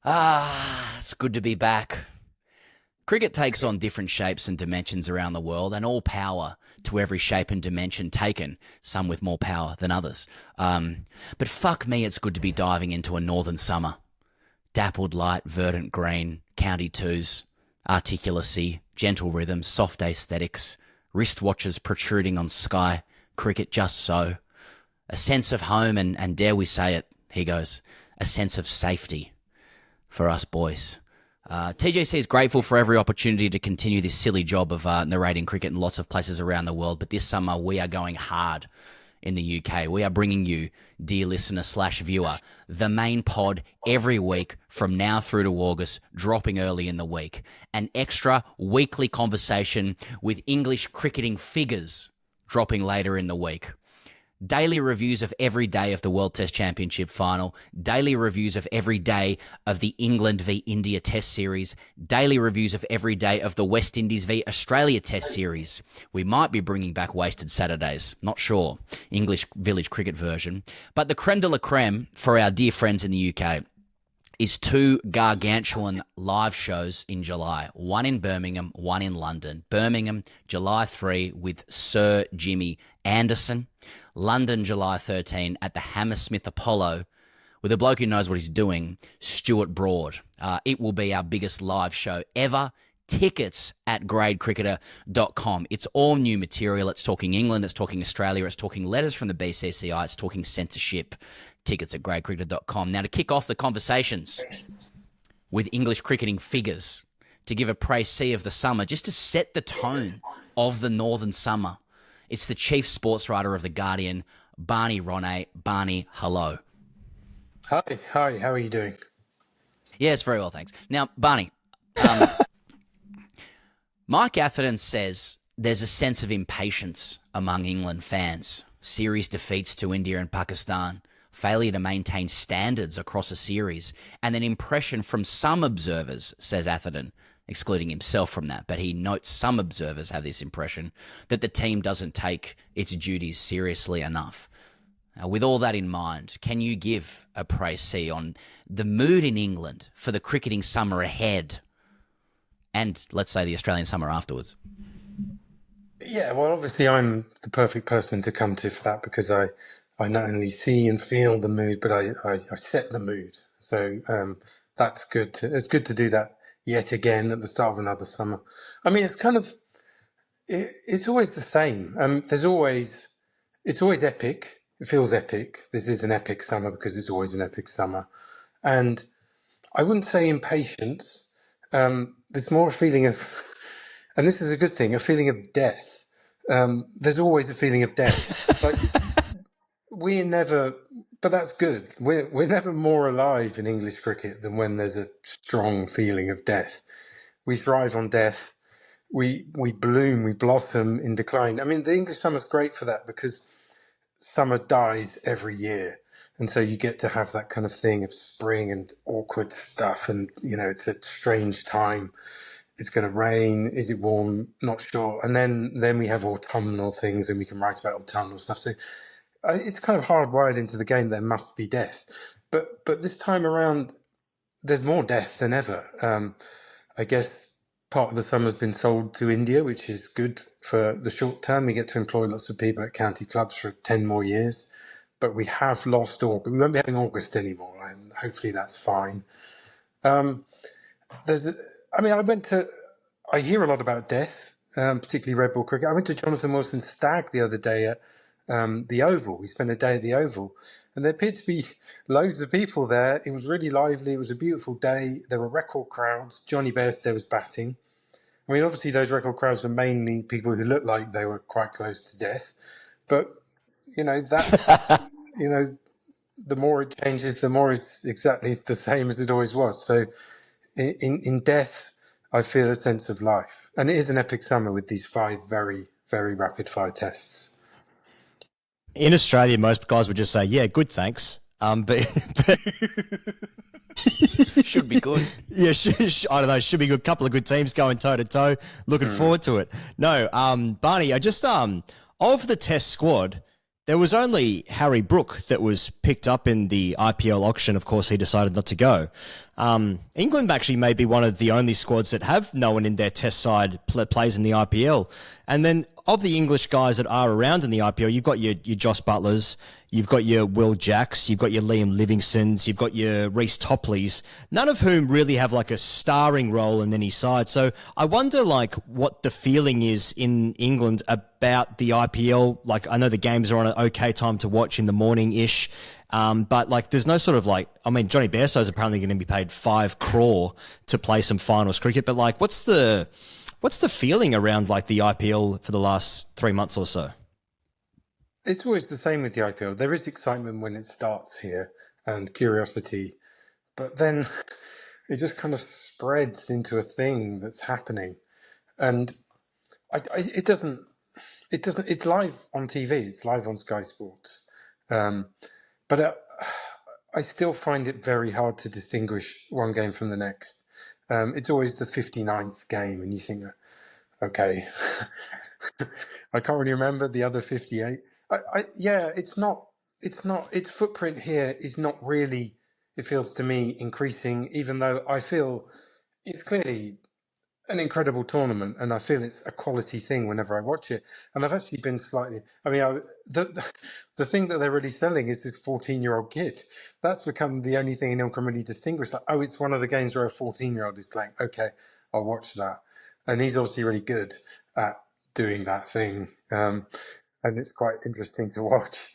It's good to be back. Cricket takes on different shapes and dimensions around the world, and all power to every shape and dimension taken, some with more power than others. But fuck me, it's good to be diving into a northern summer. Dappled light, verdant green, county twos, articulacy, gentle rhythms, soft aesthetics, wristwatches protruding on sky, cricket just so. A sense of home and dare we say it, he goes, a sense of safety for us boys. TGC is grateful for every opportunity to continue this silly job of narrating cricket in lots of places around the world, but this summer we are going hard in the UK. We are bringing you, dear listener/viewer, the main pod every week from now through to August, dropping early in the week. An extra weekly conversation with English cricketing figures dropping later in the week. Daily reviews of every day of the World Test Championship final, daily reviews of every day of the England v India Test Series, daily reviews of every day of the West Indies v Australia Test Series. We might be bringing back Wasted Saturdays, not sure, English village cricket version. But the creme de la creme for our dear friends in the UK is two gargantuan live shows in July. One in Birmingham, one in London. Birmingham, July 3 with Sir Jimmy Anderson. London, July 13 at the Hammersmith Apollo with a bloke who knows what he's doing, Stuart Broad. It will be our biggest live show ever. Tickets at gradecricketer.com. It's all new material. It's talking England, it's talking Australia, it's talking letters from the BCCI, it's talking censorship. Tickets at gradecricketer.com. Now, to kick off the conversations with English cricketing figures, to give a précis of the summer, just to set the tone of the northern summer, it's the chief sports writer of The Guardian, Barney Ronay. Barney, hello. Hi, how are you doing? Yes, very well, thanks. Now, Barney, Mike Atherton says there's a sense of impatience among England fans. Series defeats to India and Pakistan, failure to maintain standards across a series, and an impression from some observers, says Atherton, excluding himself from that, but he notes some observers have this impression that the team doesn't take its duties seriously enough. Now, with all that in mind, can you give a précis on the mood in England for the cricketing summer ahead and, let's say, the Australian summer afterwards? Yeah, well, obviously I'm the perfect person to come to for that because I not only see and feel the mood, but I set the mood. So that's good. It's good to do that yet again at the start of another summer. I mean, it's always the same. It's always epic. It feels epic. This is an epic summer because it's always an epic summer. And I wouldn't say impatience. There's more a feeling of, and this is a good thing, a feeling of death. There's always a feeling of death. Like we're never, but that's good. We're never more alive in English cricket than when there's a strong feeling of death. We thrive on death. We bloom, we blossom in decline. I mean, the English summer's great for that because summer dies every year. And so you get to have that kind of thing of spring and awkward stuff. And, you know, it's a strange time. It's going to rain. Is it warm? Not sure. And then we have autumnal things and we can write about autumnal stuff. So it's kind of hardwired into the game. There must be death. But this time around, there's more death than ever. I guess part of the summer's been sold to India, which is good for the short term. We get to employ lots of people at county clubs for 10 more years. But we have lost August. We won't be having August anymore, and hopefully that's fine. I hear a lot about death, particularly red ball cricket. I went to Jonathan Wilson's stag the other day at the Oval. We spent a day at the Oval, and there appeared to be loads of people there. It was really lively. It was a beautiful day. There were record crowds. Johnny Bairstow was batting. I mean, obviously those record crowds were mainly people who looked like they were quite close to death, but you know that. You know, the more it changes, the more it's exactly the same as it always was. So in death, I feel a sense of life. And it is an epic summer with these 5 very, very rapid fire tests. In Australia, most guys would just say, yeah, good, thanks. But Should be good. Yeah, I don't know. Should be a good couple of good teams going toe to toe. Looking forward to it. No, Barney, I just of the Test squad, There was only Harry Brook that was picked up in the IPL auction. Of course, he decided not to go. England actually may be one of the only squads that have no one in their test side plays in the IPL. And then of the English guys that are around in the IPL, you've got your Joss Butlers, you've got your Will Jacks, you've got your Liam Livingstons, you've got your Reece Topleys, none of whom really have like a starring role in any side. So I wonder like what the feeling is in England about the IPL. Like I know the games are on an okay time to watch in the morning-ish, but like there's no sort of like, I mean, Johnny Bairstow's apparently going to be paid 5 crore to play some finals cricket, but like what's the feeling around like the IPL for the last 3 months or so? It's always the same with the IPL. There is excitement when it starts here and curiosity, but then it just kind of spreads into a thing that's happening. And it doesn't, it's live on TV, it's live on Sky Sports. But I still find it very hard to distinguish one game from the next. It's always the 59th game, and you think, okay, I can't really remember the other 58. Its footprint here is not really, it feels to me, increasing, even though I feel it's clearly an incredible tournament, and I feel it's a quality thing whenever I watch it. And I've actually been slightly, the thing that they're really selling is this 14-year-old kid. That's become the only thing anyone can really distinguish. Like, oh, it's one of the games where a 14-year-old is playing. Okay, I'll watch that. And he's obviously really good at doing that thing. And it's quite interesting to watch.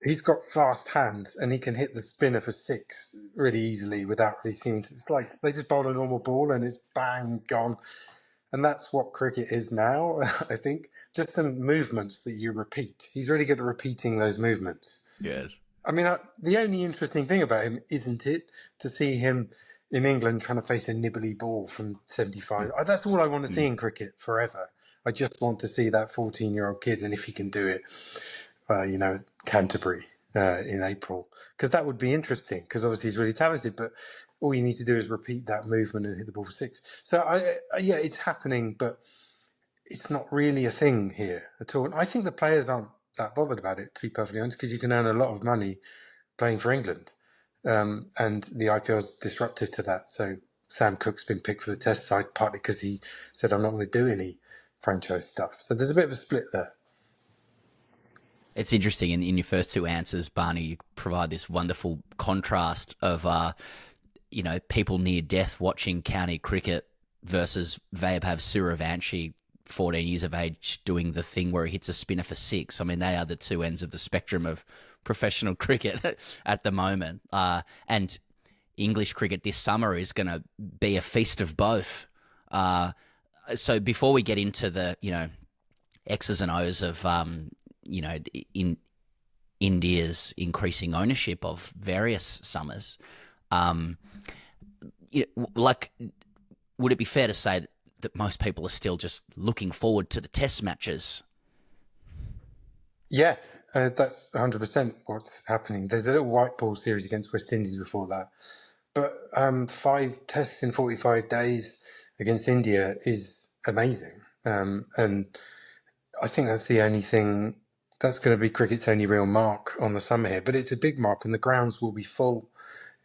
He's got fast hands, and he can hit the spinner for 6 really easily without really seeming to. It's like they just bowl a normal ball and it's bang, gone. And that's what cricket is now, I think. Just the movements that you repeat. He's really good at repeating those movements. Yes. I mean, the only interesting thing about him, isn't it, to see him in England trying to face a nibbly ball from 75. That's all I want to see in cricket forever. I just want to see that 14-year-old kid, and if he can do it, Canterbury in April, because that would be interesting, because obviously he's really talented, but all you need to do is repeat that movement and hit the ball for 6. So, it's happening, but it's not really a thing here at all. And I think the players aren't that bothered about it, to be perfectly honest, because you can earn a lot of money playing for England. And the IPL is disruptive to that. So Sam Cook's been picked for the test side, partly because he said, I'm not going to do any franchise stuff. So there's a bit of a split there. It's interesting. In your first 2 answers, Barney, you provide this wonderful contrast of, people near death watching county cricket versus Vaibhav Suravanshi, 14 years of age, doing the thing where he hits a spinner for 6. I mean, they are the 2 ends of the spectrum of professional cricket at the moment. And English cricket this summer is going to be a feast of both. So before we get into the, X's and O's of, in India's increasing ownership of various summers, would it be fair to say that most people are still just looking forward to the test matches? Yeah, that's 100% what's happening. There's a little white ball series against West Indies before that. But 5 tests in 45 days against India is amazing. And I think that's the only thing that's going to be cricket's only real mark on the summer here. But it's a big mark, and the grounds will be full.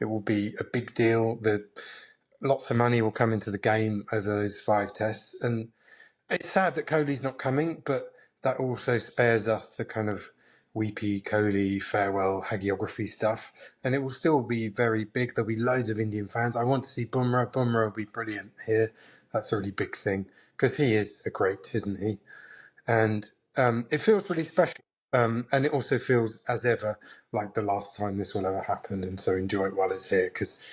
It will be a big deal. Lots of money will come into the game over those 5 tests. And it's sad that Kohli's not coming, but that also spares us the kind of weepy Kohli farewell hagiography stuff. And it will still be very big. There'll be loads of Indian fans. I want to see Bumrah. Bumrah will be brilliant here. That's a really big thing, because he is a great, isn't he? And it feels really special. And it also feels, as ever, like the last time this will ever happen. And so enjoy it while it's here, because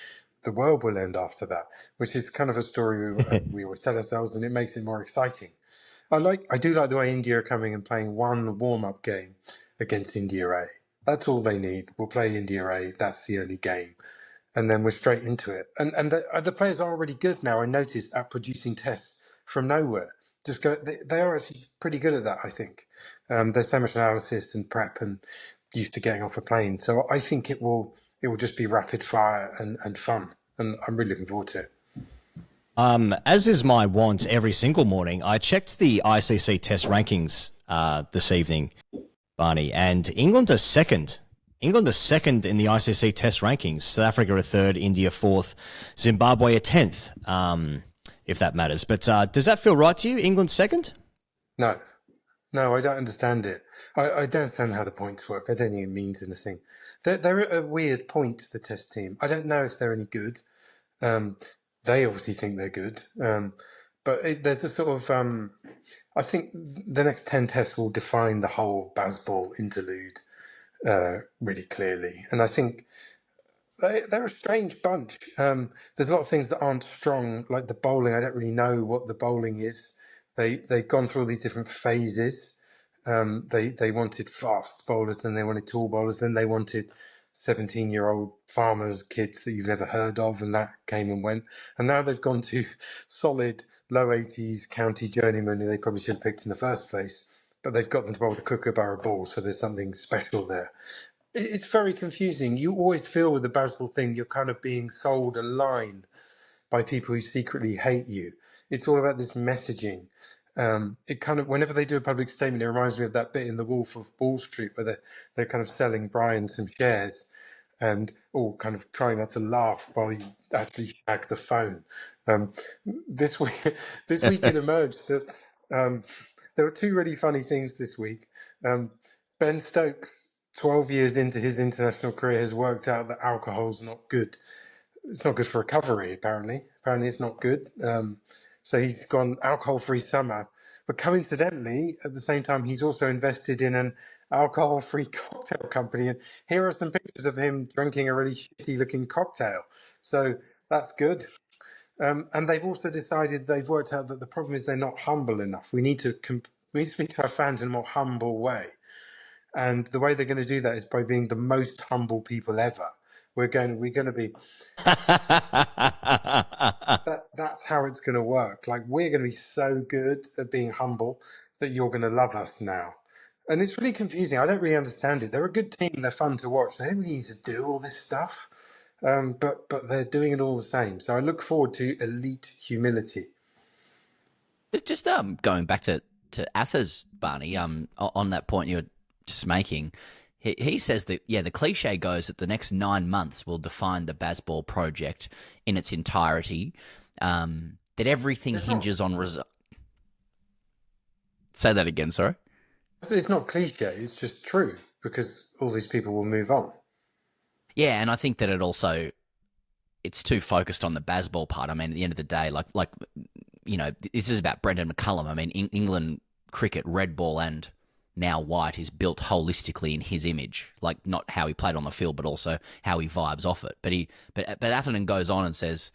the world will end after that, which is kind of a story we always tell ourselves, and it makes it more exciting. I do like the way India are coming and playing one warm-up game against India A. That's all they need. We'll play India A. That's the early game. And then we're straight into it. And the players are already good now, I noticed, at producing tests from nowhere. They are actually pretty good at that, I think. There's so much analysis and prep and used to getting off a plane. So I think it will just be rapid fire and fun. And I'm really looking forward to it. As is my wont every single morning, I checked the ICC test rankings this evening, Barney. And England are second. England are second in the ICC Test rankings. South Africa are third, India fourth, Zimbabwe a 10th, if that matters. But does that feel right to you? England second? No. No, I don't understand it. I don't understand how the points work. I don't think it means anything. They're at a weird point, the Test team. I don't know if they're any good. They obviously think they're good. But there's a sort of... I think the next 10 tests will define the whole Bazball interlude really clearly. And I think they're a strange bunch. There's a lot of things that aren't strong, like the bowling. I don't really know what the bowling is. They've gone through all these different phases. They wanted fast bowlers, then they wanted tall bowlers, then they wanted 17-year-old farmers, kids that you've never heard of, and that came and went. And now they've gone to solid low 80s county journeymen who they probably should have picked in the first place. But they've got them to bowl the kookaburra ball, so there's something special there. It's very confusing. You always feel with the Bazball thing, you're kind of being sold a line by people who secretly hate you. It's all about this messaging. It kind of, whenever they do a public statement, it reminds me of that bit in The Wolf of Wall Street where they're kind of selling Brian some shares and all kind of trying not to laugh while you actually shag the phone. This week it emerged that there were two really funny things this week. Ben Stokes, 12 years into his international career, has worked out that alcohol's not good. It's not good for recovery, apparently. Apparently it's not good. So he's gone alcohol-free summer. But coincidentally, at the same time, he's also invested in an alcohol-free cocktail company. And here are some pictures of him drinking a really shitty-looking cocktail. So that's good. And they've also decided, they've worked out that the problem is they're not humble enough. We need to speak to our fans in a more humble way. And the way they're going to do that is by being the most humble people ever. We're going to be... That's how it's going to work. Like, we're going to be so good at being humble that you're going to love us now. And it's really confusing. I don't really understand it. They're a good team. They're fun to watch. They don't really need to do all this stuff. But they're doing it all the same. So I look forward to elite humility. Just going back to Athers, Barney, on that point you're just making, he says that, the cliche goes that the next 9 months will define the Bazball project in its entirety, that everything hinges on result. Say that again, sorry? It's not cliche, it's just true, because all these people will move on. Yeah, and I think that it's too focused on the Bazball part. I mean, at the end of the day, like this is about Brendan McCullum. I mean, England cricket, red ball and now white, is built holistically in his image, like not how he played on the field, but also how he vibes off it. But Atherton goes on and says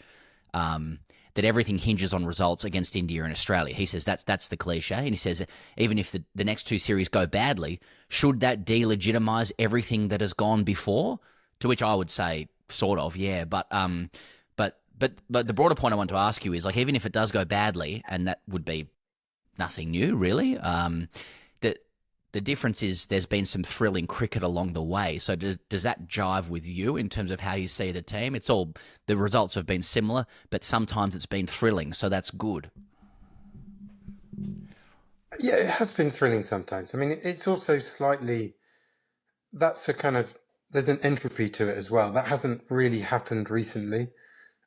that everything hinges on results against India and Australia. He says that's the cliche, and he says even if the next two series go badly, should that delegitimize everything that has gone before? To which I would say, sort of, yeah. But the broader point I want to ask you is, like, even if it does go badly, and that would be nothing new, really. The difference is there's been some thrilling cricket along the way. So does that jive with you in terms of how you see the team? It's all, the results have been similar, but sometimes it's been thrilling, so that's good. Yeah, it has been thrilling sometimes. I mean, it's also slightly, that's a kind of, there's an entropy to it as well. That hasn't really happened recently.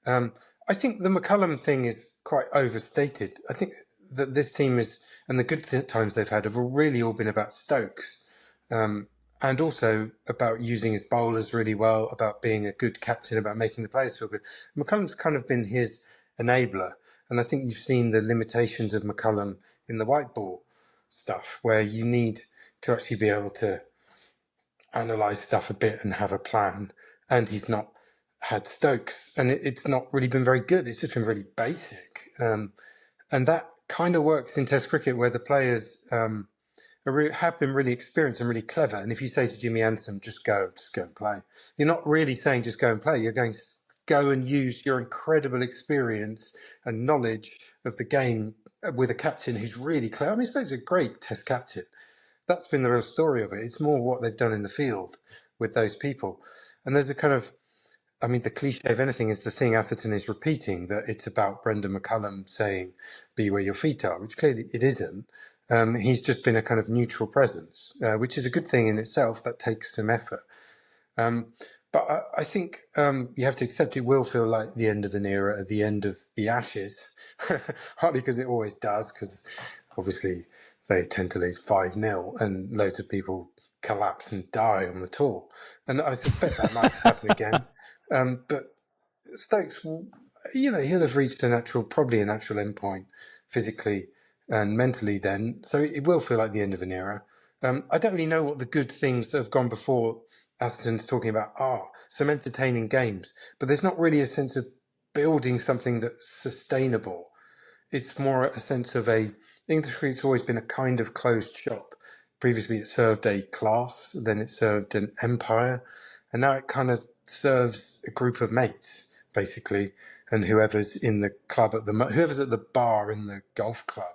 I think the McCullum thing is quite overstated. I think that this team is, and the good times they've had have really all been about Stokes, and also about using his bowlers really well, about being a good captain, about making the players feel good. McCullum's kind of been his enabler, and I think you've seen the limitations of McCullum in the white ball stuff, where you need to actually be able to analyse stuff a bit and have a plan, and he's not had Stokes, and it's not really been very good. It's just been really basic, and that kind of works in Test cricket, where the players have been really experienced and really clever. And if you say to Jimmy Anderson, just go and play, you're not really saying just go and play. You're going to go and use your incredible experience and knowledge of the game with a captain who's really clever. I mean, Stokes is a great Test captain. That's been the real story of it. It's more what they've done in the field with those people. And there's a kind of, I mean, the cliche of anything is the thing Atherton is repeating, that it's about Brendan McCullum saying, be where your feet are, which clearly it isn't. He's just been a kind of neutral presence, which is a good thing in itself. That takes some effort. But I think you have to accept it will feel like the end of an era, at the end of the Ashes, partly because it always does, because obviously they tend to lose 5-0 and loads of people collapse and die on the tour. And I suspect that might happen again. But Stokes, he'll have reached probably a natural endpoint physically and mentally then. So it will feel like the end of an era. I don't really know what the good things that have gone before Atherton's talking about are. Some entertaining games, but there's not really a sense of building something that's sustainable. It's more a sense of English cricket's always been a kind of closed shop. Previously it served a class, then it served an empire, and now it kind of serves a group of mates, basically, and whoever's in the club whoever's at the bar in the golf club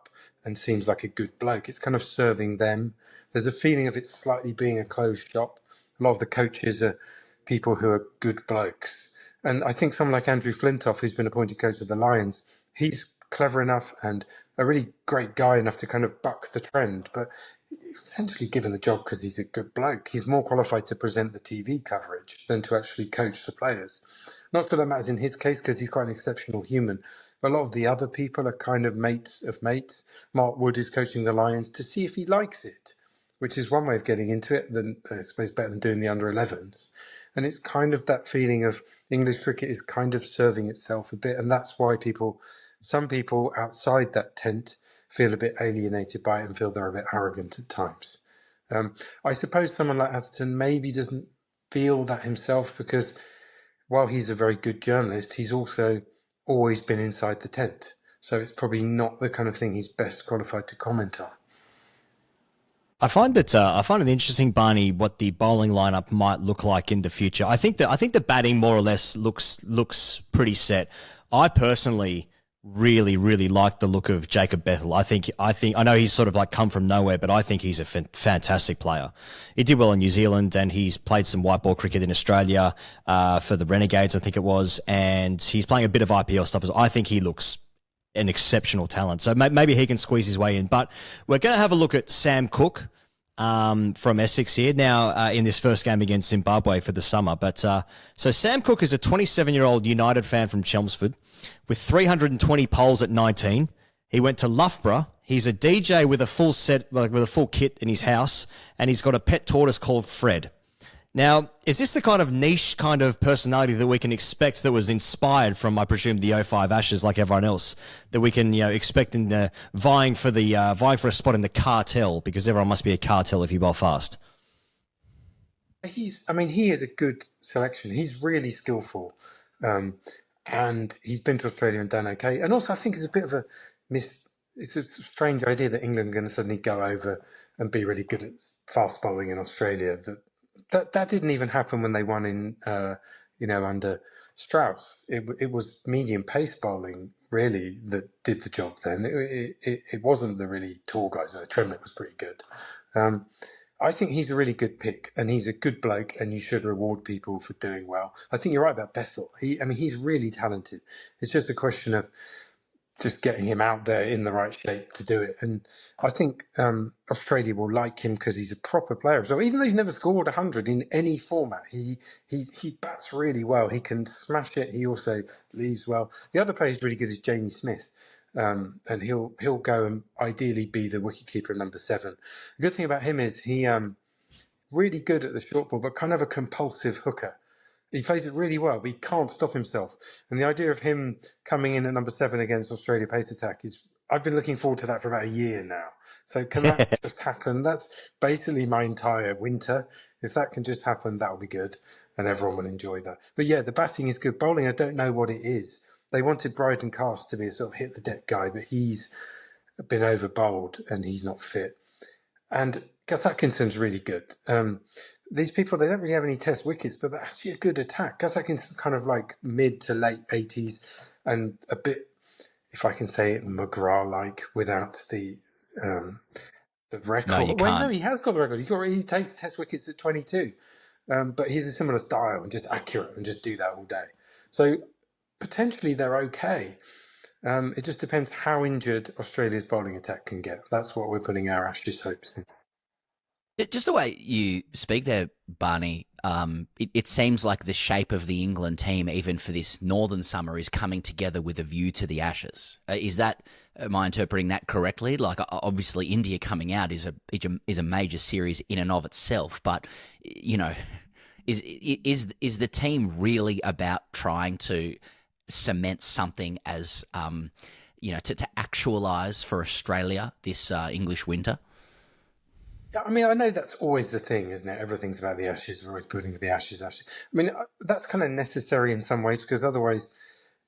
and seems like a good bloke, it's kind of serving them. There's a feeling of it slightly being a closed shop. A lot of the coaches are people who are good blokes. And I think someone like Andrew Flintoff, who's been appointed coach of the Lions, he's clever enough and a really great guy enough to kind of buck the trend, but essentially given the job because he's a good bloke. He's more qualified to present the TV coverage than to actually coach the players. Not sure that matters in his case because he's quite an exceptional human, but a lot of the other people are kind of mates of mates. Mark Wood is coaching the Lions to see if he likes it, which is one way of getting into it, than I suppose better than doing the under-11s. And it's kind of that feeling of English cricket is kind of serving itself a bit, and that's why some people outside that tent feel a bit alienated by it and feel they're a bit arrogant at times. I suppose someone like Atherton maybe doesn't feel that himself because while he's a very good journalist, he's also always been inside the tent. So it's probably not the kind of thing he's best qualified to comment on. I find it interesting, Barney, what the bowling lineup might look like in the future. I think the batting more or less looks pretty set. I personally really, really like the look of Jacob Bethel. I know he's sort of like come from nowhere, but I think he's a fantastic player. He did well in New Zealand and he's played some white ball cricket in Australia, for the Renegades, I think it was. And he's playing a bit of IPL stuff as well. I think he looks an exceptional talent. So maybe he can squeeze his way in, but we're going to have a look at Sam Cooke, from Essex here now, in this first game against Zimbabwe for the summer. But so Sam Cooke is a 27-year-old United fan from Chelmsford with 320 poles at 19. He went to Loughborough. He's a DJ with a full set, like with a full kit in his house, and he's got a pet tortoise called Fred. Now, is this the kind of niche kind of personality that we can expect that was inspired from, I presume, the 05 Ashes, like everyone else, that we can, expect in the vying for a spot in the cartel, because everyone must be a cartel if you bowl fast? He is a good selection. He's really skillful, and he's been to Australia and done okay. And also, I think it's a bit of it's a strange idea that England are going to suddenly go over and be really good at fast bowling in Australia. That didn't even happen when they won in, under Strauss. It was medium pace bowling really that did the job then. It wasn't the really tall guys. Tremlett was pretty good. I think he's a really good pick and he's a good bloke and you should reward people for doing well. I think you're right about Bethel. He's really talented. It's just a question of just getting him out there in the right shape to do it. And I think Australia will like him because he's a proper player. So even though he's never scored 100 in any format, he bats really well. He can smash it. He also leaves well. The other player who's really good is Jamie Smith. And he'll go and ideally be the wicketkeeper at number 7. The good thing about him is he really good at the short ball, but kind of a compulsive hooker. He plays it really well, but he can't stop himself. And the idea of him coming in at number 7 against Australia pace attack I've been looking forward to that for about a year now. So can that just happen? That's basically my entire winter. If that can just happen, that'll be good. And everyone will enjoy that. But yeah, the batting is good. Bowling, I don't know what it is. They wanted Bryden Cast to be a sort of hit the deck guy, but he's been over bowled and he's not fit. And Gus Atkinson's really good. These people, they don't really have any test wickets, but they're actually a good attack. Gus Atkinson's kind of like mid to late 80s and a bit, if I can say it, McGrath-like without the record. No, you can't. No, he has got the record. He takes test wickets at 22. But he's a similar style and just accurate and just do that all day. So potentially they're okay. It just depends how injured Australia's bowling attack can get. That's what we're putting our Ashes hopes in. Just the way you speak there, Barney, it seems like the shape of the England team, even for this northern summer, is coming together with a view to the Ashes. Am I interpreting that correctly? Like, obviously, India coming out is a major series in and of itself, but you know, is the team really about trying to cement something as to actualise for Australia this English winter? Yeah, I mean, I know that's always the thing, isn't it? Everything's about the Ashes. We're always putting for the Ashes. I mean, that's kind of necessary in some ways because otherwise,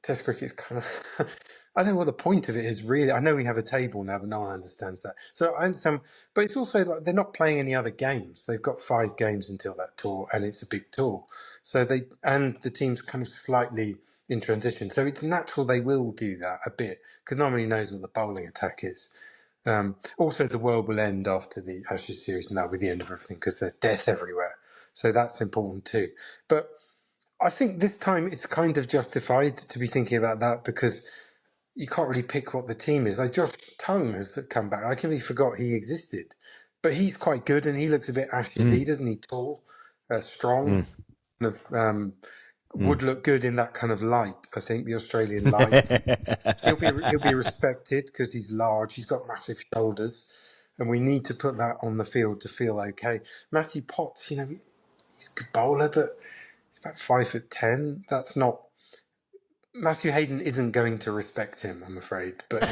Test cricket is kind of. I don't know what the point of it is really. I know we have a table now, but no one understands that. So I understand, but it's also like they're not playing any other games. They've got 5 games until that tour, and it's a big tour. So the team's kind of slightly in transition. So it's natural they will do that a bit because nobody knows what the bowling attack is. Also, the world will end after the Ashes series, and that'll be the end of everything because there's death everywhere. So that's important too. But I think this time it's kind of justified to be thinking about that because you can't really pick what the team is. Like Josh Tongue has come back. I completely forgot he existed, but he's quite good and he looks a bit Ashes-y, doesn't he? Tall, strong, kind of. Would look good in that kind of light. I think the Australian light. He'll be respected because he's large. He's got massive shoulders, and we need to put that on the field to feel okay. Matthew Potts, he's a good bowler, but he's about 5'10". That's not. Matthew Hayden isn't going to respect him, I'm afraid, but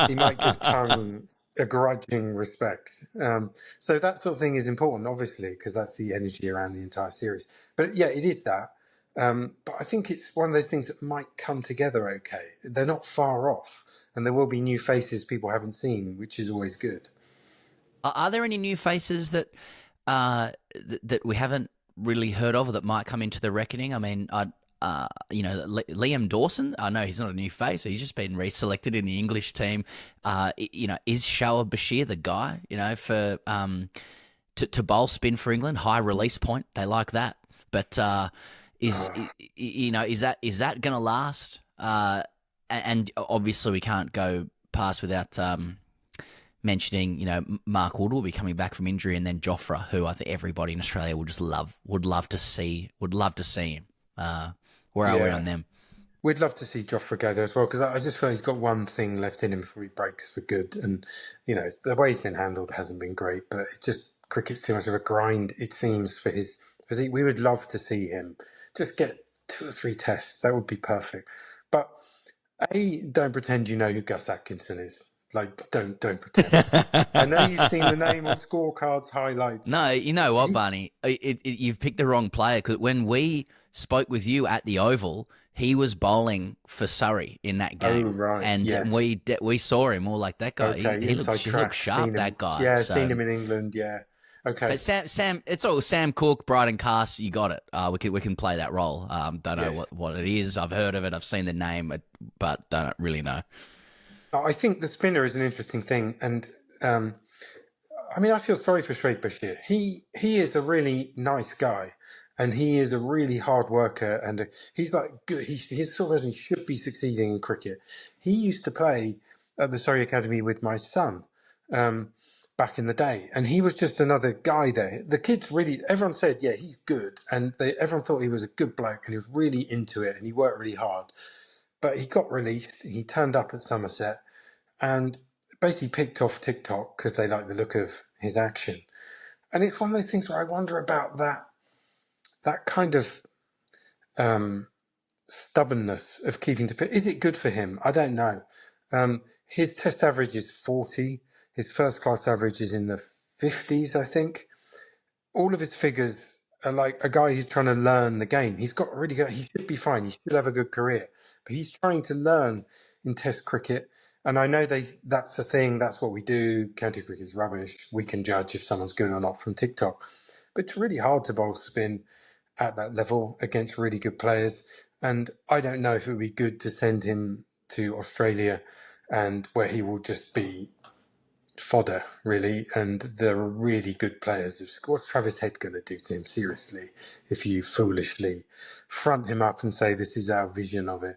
he might give Tongue a grudging respect. So that sort of thing is important, obviously, because that's the energy around the entire series. But yeah, it is that. But I think it's one of those things that might come together okay. They're not far off, and there will be new faces people haven't seen, which is always good. Are there any new faces that we haven't really heard of or that might come into the reckoning? I mean, Liam Dawson, I know he's not a new face, so he's just been reselected in the English team. Is Shoaib Bashir the guy, for to bowl spin for England? High release point, they like that. But is that going to last? And obviously we can't go past without mentioning, Mark Wood will be coming back from injury, and then Jofra, who I think everybody in Australia would love to see him. Where are we on them? We'd love to see Jofra go there as well because I just feel he's got one thing left in him before he breaks for good. And, the way he's been handled hasn't been great, but it's just cricket's too much of a grind, it seems, for his physique. We would love to see him just get 2 or 3 tests. That would be perfect. But, don't pretend you know who Gus Atkinson is. Like, don't pretend. I know you've seen the name on scorecards, highlights. No, you know what, Barney? You've picked the wrong player because when we spoke with you at the Oval, he was bowling for Surrey in that game. Oh, right. And yes. we saw him all like that guy. Okay, he looks sharp, that guy. Yeah, seen him in England, yeah. Okay. But Sam, it's all Sam Cooke, Bryden Cass. You got it. We can play that role. Don't know what it is. I've heard of it. I've seen the name, but don't really know. I think the spinner is an interesting thing, and I feel sorry for Shoaib Bashir. He is a really nice guy, and he is a really hard worker, and he's like good. He's sort of person. He should be succeeding in cricket. He used to play at the Surrey Academy with my son back in the day, and he was just another guy there. The kids really, everyone said, yeah, he's good, and everyone thought he was a good bloke, and he was really into it, and he worked really hard. But he got released. He turned up at Somerset and basically picked off TikTok because they like the look of his action. And it's one of those things where I wonder about that kind of stubbornness of keeping to. Is it good for him? I don't know. His test average is 40. His first class average is in the 50s, I think. All of his figures are like a guy who's trying to learn the game. He's got really good. He should be fine. He should have a good career. But he's trying to learn in Test cricket. And I know that's the thing. That's what we do. County cricket is rubbish. We can judge if someone's good or not from TikTok. But it's really hard to bowl spin at that level against really good players. And I don't know if it would be good to send him to Australia and where he will just be fodder, really, and there are really good players. What's Travis Head going to do to him, seriously, if you foolishly front him up and say this is our vision of it?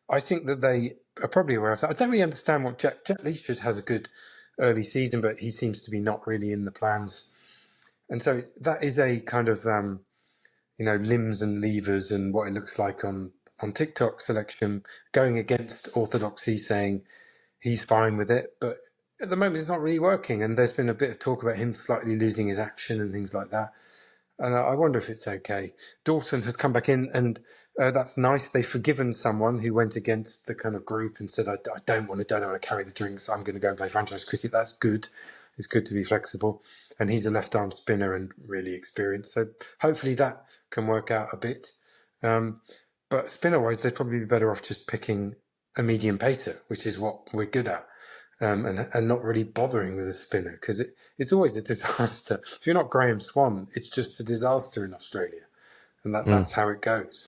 I think that they are probably aware of that. I don't really understand what Jet Leachers has a good early season, but he seems to be not really in the plans. And so that is a kind of, limbs and levers and what it looks like on TikTok selection going against orthodoxy, saying he's fine with it. But at the moment, it's not really working. And there's been a bit of talk about him slightly losing his action and things like that. And I wonder if it's okay. Dawson has come back in, and that's nice. They've forgiven someone who went against the kind of group and said, I don't want to carry the drinks. I'm going to go and play franchise cricket. That's good. It's good to be flexible. And he's a left-arm spinner and really experienced. So hopefully that can work out a bit. But spinner-wise, they'd probably be better off just picking a medium pacer, which is what we're good at. And not really bothering with a spinner, because it's always a disaster. If you're not Graham Swan, it's just a disaster in Australia, and that's how it goes.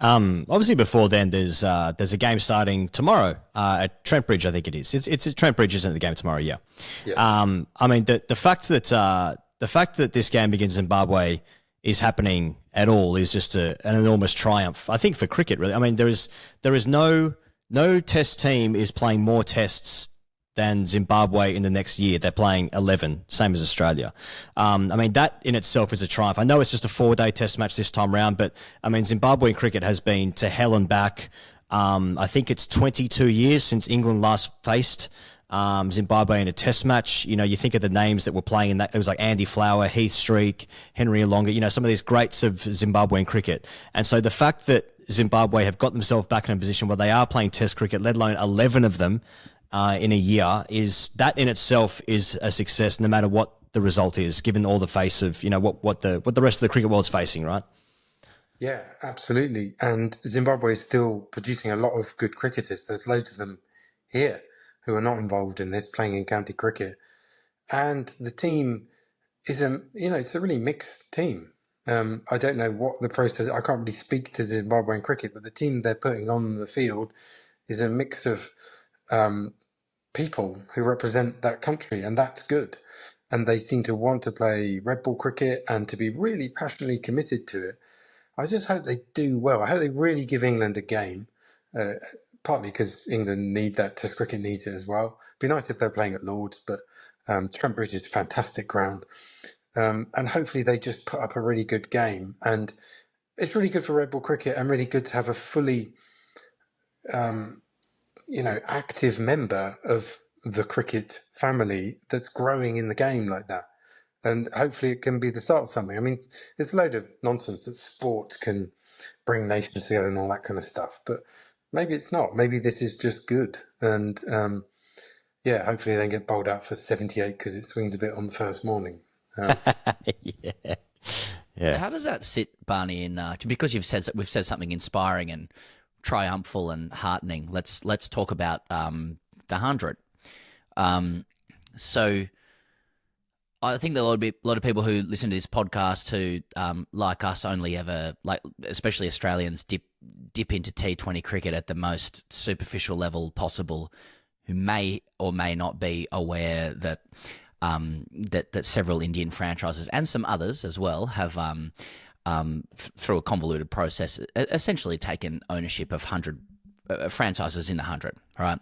Obviously, before then, there's a game starting tomorrow at Trent Bridge, I think it is. It's at Trent Bridge, isn't it? The game tomorrow, yeah. Yes. I mean, the fact that this game against Zimbabwe is happening at all is just an enormous triumph, I think, for cricket. Really, I mean, there is no Test team is playing more Tests than Zimbabwe in the next year. They're playing 11, same as Australia. I mean, that in itself is a triumph. I know it's just a 4-day Test match this time round, but I mean, Zimbabwean cricket has been to hell and back. I think it's 22 years since England last faced Zimbabwe in a Test match. You know, you think of the names that were playing in that. It was like Andy Flower, Heath Streak, Henry Alonga, some of these greats of Zimbabwean cricket. And so the fact that Zimbabwe have got themselves back in a position where they are playing Test cricket, let alone 11 of them in a year, is that in itself is a success, no matter what the result is, given all the face of what the rest of the cricket world's facing, right? Yeah, absolutely. And Zimbabwe is still producing a lot of good cricketers. There's loads of them here who are not involved in this, playing in county cricket, and the team is it's a really mixed team. I don't know what the process. I can't really speak to Zimbabwean cricket, but the team they're putting on the field is a mix of people who represent that country, and that's good. And they seem to want to play red ball cricket and to be really passionately committed to it. I just hope they do well. I hope they really give England a game, partly because England need that. Test cricket needs it as well. It'd be nice if they're playing at Lord's, but Trent Bridge is a fantastic ground. And hopefully they just put up a really good game. And it's really good for red ball cricket and really good to have a fully active member of the cricket family that's growing in the game like that. And hopefully it can be the start of something. I mean, there's a load of nonsense that sport can bring nations together and all that kind of stuff, but maybe it's not. Maybe this is just good. And hopefully they get bowled out for 78 because it swings a bit on the first morning. Yeah. How does that sit, Barney? Because we've said something inspiring and triumphal and heartening. Let's talk about the 100. So I think there are a lot of people who listen to this podcast who, like us, only ever, especially Australians, dip into T20 cricket at the most superficial level possible, who may or may not be aware that that several Indian franchises and some others as well have, through a convoluted process, essentially taken ownership of 100 franchises in the 100. Right?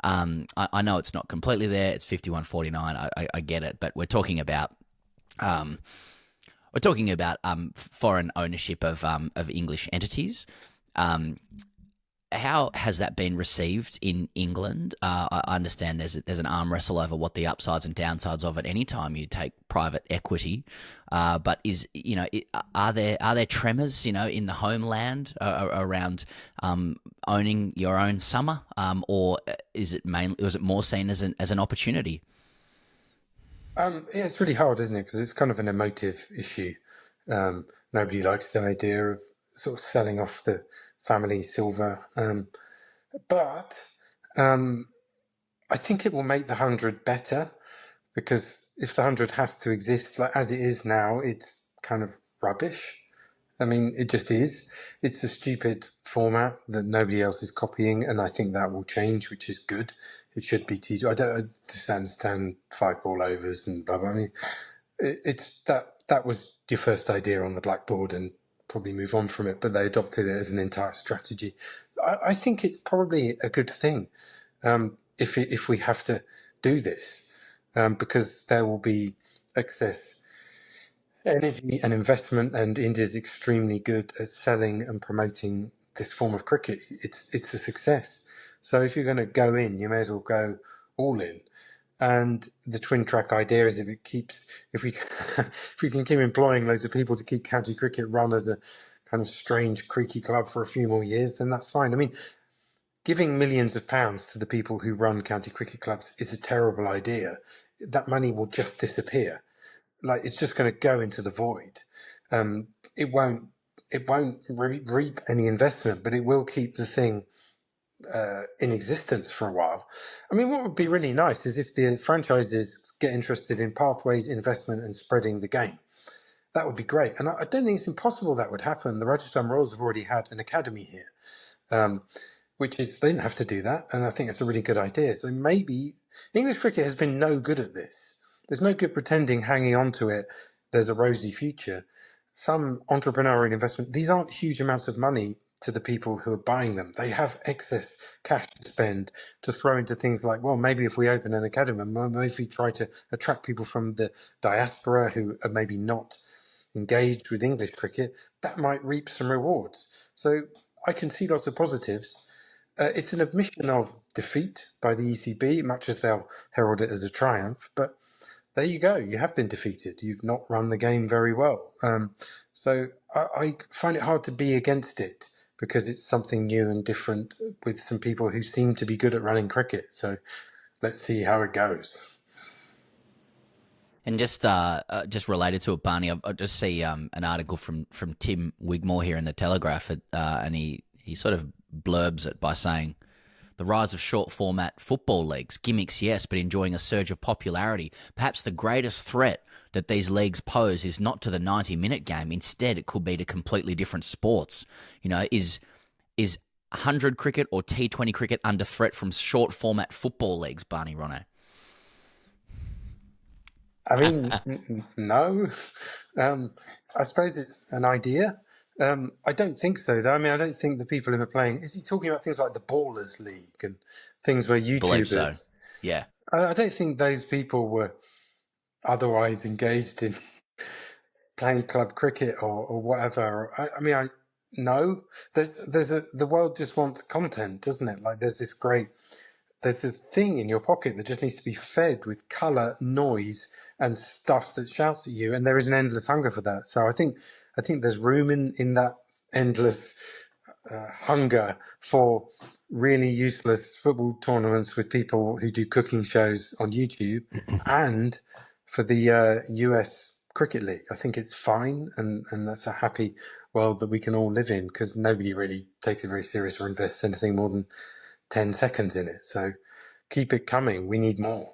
I know it's not completely there. It's 51-49. I get it, but we're talking about foreign ownership of English entities. How has that been received in England? I understand there's an arm wrestle over what the upsides and downsides of it any time you take private equity. But are there tremors in the homeland around owning your own summer, or was it more seen as an opportunity? It's really hard, isn't it? Because it's kind of an emotive issue. Nobody likes the idea of sort of selling off the family silver, but I think it will make the 100 better, because if the 100 has to exist as it is now, it's kind of rubbish. I mean, it just is. It's a stupid format that nobody else is copying, and I think that will change, which is good. It should be T2. I don't just understand 5 ball overs and blah blah. I mean, it's that was your first idea on the blackboard, and probably move on from it, but they adopted it as an entire strategy. I think it's probably a good thing if we have to do this, because there will be excess energy and investment, and India's extremely good at selling and promoting this form of cricket. It's a success. So if you're going to go in, you may as well go all in. And the twin track idea is if we if we can keep employing loads of people to keep county cricket run as a kind of strange creaky club for a few more years, then that's fine. I mean, giving millions of pounds to the people who run county cricket clubs is a terrible idea. That money will just disappear. Like, it's just going to go into the void. It won't reap any investment, but it will keep the thing in existence for a while. I mean, what would be really nice is if the franchises get interested in pathways, investment, and spreading the game. That would be great. And I don't think it's impossible that would happen. The Rajasthan Royals have already had an academy here, which is, they didn't have to do that. And I think it's a really good idea. So maybe English cricket has been no good at this. There's no good pretending, hanging on to it, there's a rosy future. Some entrepreneurial investment, these aren't huge amounts of money to the people who are buying them. They have excess cash to spend to throw into things like, well, maybe if we open an academy, maybe if we try to attract people from the diaspora who are maybe not engaged with English cricket, that might reap some rewards. So I can see lots of positives. It's an admission of defeat by the ECB, much as they'll herald it as a triumph, but there you go. You have been defeated. You've not run the game very well. So I find it hard to be against it because it's something new and different with some people who seem to be good at running cricket. So let's see how it goes. And just related to it, Barney, I just see an article from Tim Wigmore here in the Telegraph, and he sort of blurbs it by saying, the rise of short format football leagues, gimmicks yes, but enjoying a surge of popularity. Perhaps the greatest threat that these leagues pose is not to the 90-minute game. Instead, it could be to completely different sports. You know, is 100 cricket or T20 cricket under threat from short format football leagues, Barney, Ronay? I mean, no. I suppose it's an idea. I don't think so, though. I mean, I don't think the people who are playing... Is he talking about things like the Ballers League and things where YouTubers... Believe so. Yeah. I don't think those people were otherwise engaged in playing club cricket or whatever. I mean, no. The world just wants content, doesn't it? Like, there's this thing in your pocket that just needs to be fed with colour, noise, and stuff that shouts at you, and there is an endless hunger for that. So I think there's room in that endless hunger for really useless football tournaments with people who do cooking shows on YouTube, and for the US Cricket League. I think it's fine, and that's a happy world that we can all live in, because nobody really takes it very serious or invests anything more than 10 seconds in it. So keep it coming. We need more.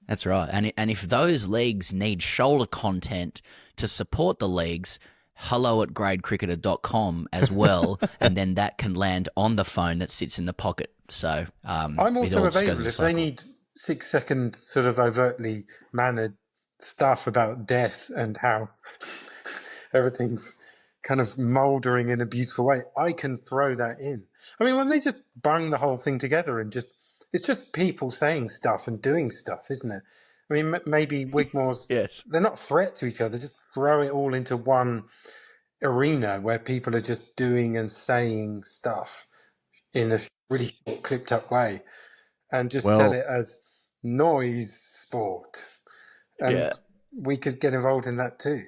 That's right. And if those leagues need shoulder content to support the leagues, hello@gradecricketer.com as well, and then that can land on the phone that sits in the pocket. So I'm also available if they need 6-second sort of overtly mannered stuff about death and how everything's kind of mouldering in a beautiful way. I can throw that in. I mean, when they just bung the whole thing together and it's just people saying stuff and doing stuff, isn't it? I mean, maybe Wigmore's... Yes. They're not a threat to each other. Just throw it all into one arena where people are just doing and saying stuff in a really short, clipped up way, and just sell it as noise sport. And we could get involved in that too.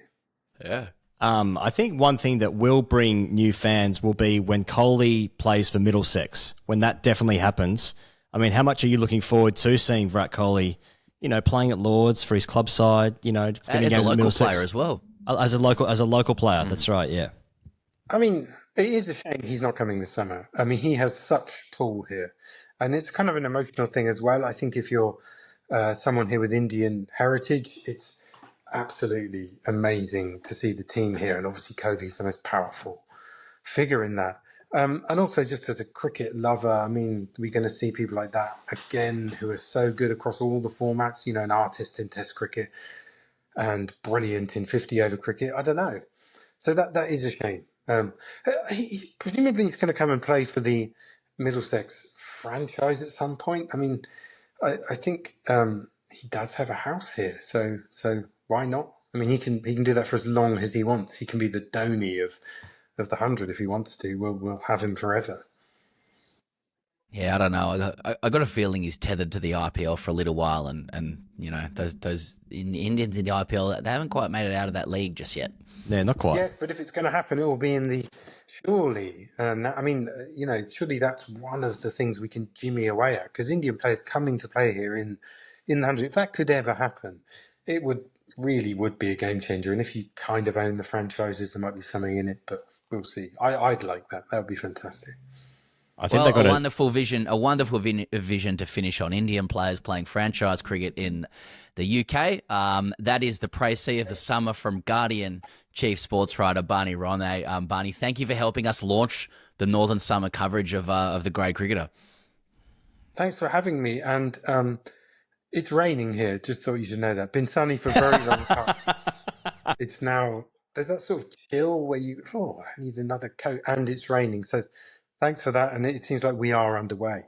Yeah. I think one thing that will bring new fans will be when Kohli plays for Middlesex. When that definitely happens, I mean, how much are you looking forward to seeing Virat Kohli, you know, playing at Lords for his club side, you know, as a local player as well. As a local player, that's right, yeah. I mean, it is a shame he's not coming this summer. I mean, he has such pull here, and it's kind of an emotional thing as well. I think if you're someone here with Indian heritage, it's absolutely amazing to see the team here, and obviously Kohli's the most powerful figure in that. And also just as a cricket lover, I mean, we're going to see people like that again who are so good across all the formats, you know, an artist in Test cricket and brilliant in 50-over cricket. I don't know. So that is a shame. Presumably he's going to come and play for the Middlesex franchise at some point. I mean, I think he does have a house here, so why not? I mean, he can do that for as long as he wants. He can be the Dhoni of the 100 if he wants to. We'll have him forever. Yeah, I don't know. I got a feeling he's tethered to the IPL for a little while, and you know those Indians in the IPL, they haven't quite made it out of that league just yet. Yeah, not quite. Yes, but if it's going to happen, it will be in the surely. I mean, surely that's one of the things we can jimmy away at, because Indian players coming to play here in the 100. If that could ever happen, it would be a game changer. And if you kind of own the franchises, there might be something in it, but we'll see. I'd like that. That would be fantastic. I think Well, they got a wonderful vision to finish on. Indian players playing franchise cricket in the UK. That is the précis of the summer from Guardian chief sports writer Barney Ronay. Barney, thank you for helping us launch the Northern Summer coverage of the great cricketer. Thanks for having me. And it's raining here. Just thought you should know that. Been sunny for a very long time. It's now, there's that sort of chill where I need another coat, and it's raining. So thanks for that. And it seems like we are underway.